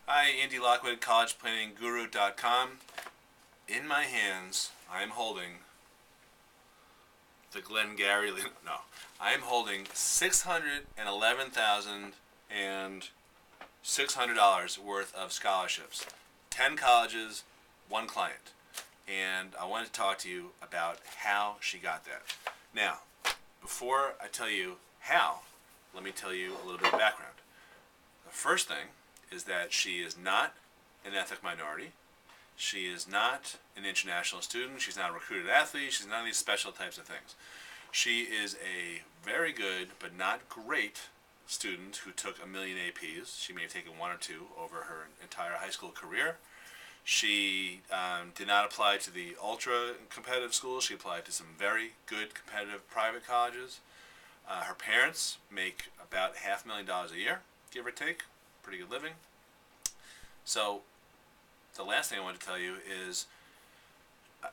Hi, Andy Lockwood, collegeplannningguru.com. In my hands, I am holding the Glengarry. No, I am holding $611,600 worth of scholarships. 10 colleges, one client. And I wanted to talk to you about how she got that. Now, before I tell you how, let me tell you a little bit of background. The first thing is that she is not an ethnic minority. She is not an international student. She's not a recruited athlete. She's none of these special types of things. She is a very good but not great student who took a million APs. She may have taken one or two over her entire high school career. She did not apply to the ultra competitive schools. She applied to some very good competitive private colleges. Her parents make about $500,000 a year, give or take. Pretty good living. So the last thing I want to tell you is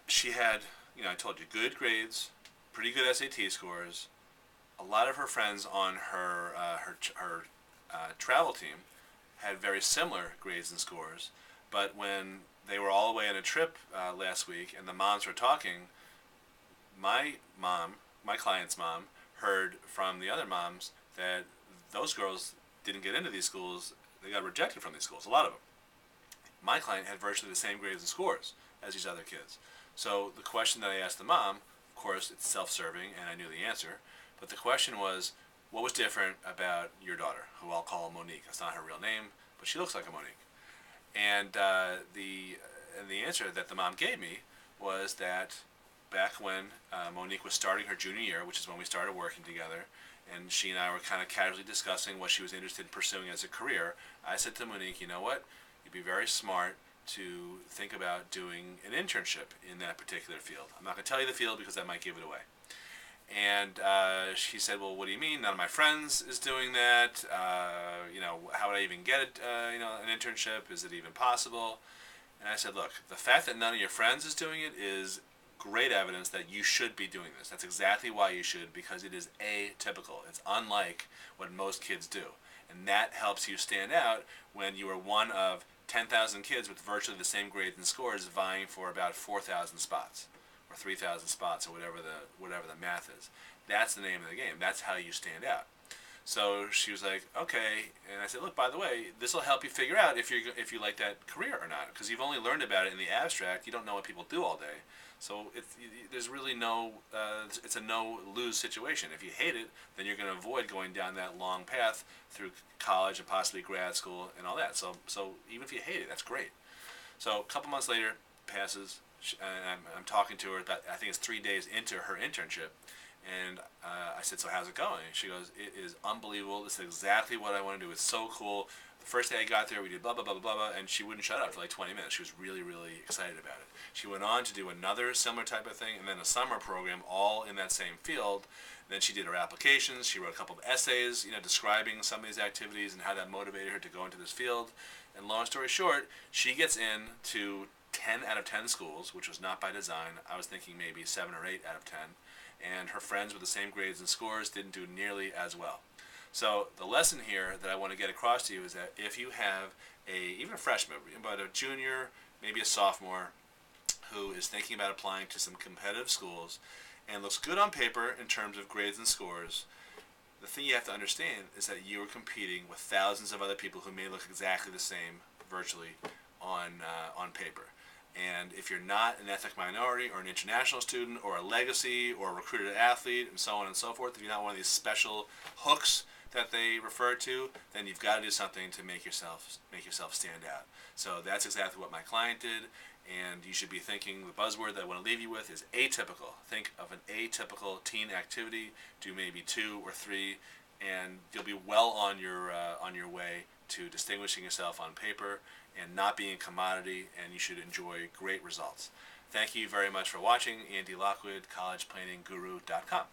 she had, I told you, good grades, pretty good SAT scores. A lot of her friends on her travel team had very similar grades and scores, but when they were all away on a trip last week and the moms were talking, my client's mom, heard from the other moms that those girls didn't get into these schools. They got rejected from these schools, a lot of them. My client had virtually the same grades and scores as these other kids. So the question that I asked the mom, of course, it's self-serving, and I knew the answer, but the question was, what was different about your daughter, who I'll call Monique? That's not her real name, but she looks like a Monique. And the answer that the mom gave me was that back when Monique was starting her junior year, which is when we started working together, and she and I were kind of casually discussing what she was interested in pursuing as a career, I said to Monique, you know what? You'd be very smart to think about doing an internship in that particular field. I'm not going to tell you the field because that might give it away. And she said, well, what do you mean? None of my friends is doing that. How would I even get it, an internship? Is it even possible? And I said, look, the fact that none of your friends is doing it is great evidence that you should be doing this. That's exactly why you should, because it is atypical. It's unlike what most kids do. And that helps you stand out when you are one of 10,000 kids with virtually the same grades and scores vying for about 4,000 spots or 3,000 spots or whatever the math is. That's the name of the game. That's how you stand out. So she was like, okay, and I said, look, by the way, this will help you figure out if you like that career or not, because you've only learned about it in the abstract. You don't know what people do all day. So there's really it's a no-lose situation. If you hate it, then you're going to avoid going down that long path through college and possibly grad school and all that. So even if you hate it, that's great. So a couple months later passes, and I'm talking to her. I think it's 3 days into her internship, and I said, so how's it going? And she goes, it is unbelievable. This is exactly what I want to do. It's so cool. The first day I got there, we did blah, blah, blah, blah, blah, and she wouldn't shut up for like 20 minutes. She was really, really excited about it. She went on to do another similar type of thing, and then a summer program all in that same field. And then she did her applications. She wrote a couple of essays, describing some of these activities and how that motivated her to go into this field. And long story short, she gets into 10 out of 10 schools, which was not by design. I was thinking maybe 7 or 8 out of 10. And her friends with the same grades and scores didn't do nearly as well. So the lesson here that I want to get across to you is that if you have even a freshman, but a junior, maybe a sophomore, who is thinking about applying to some competitive schools and looks good on paper in terms of grades and scores, the thing you have to understand is that you are competing with thousands of other people who may look exactly the same virtually on paper. And if you're not an ethnic minority or an international student or a legacy or a recruited athlete and so on and so forth, if you're not one of these special hooks that they refer to, then you've got to do something to make yourself stand out. So that's exactly what my client did, and you should be thinking the buzzword that I want to leave you with is atypical. Think of an atypical teen activity, do maybe 2 or 3, and you'll be well on your way to distinguishing yourself on paper and not being a commodity, and you should enjoy great results. Thank you very much for watching. Andy Lockwood, collegeplannningguru.com.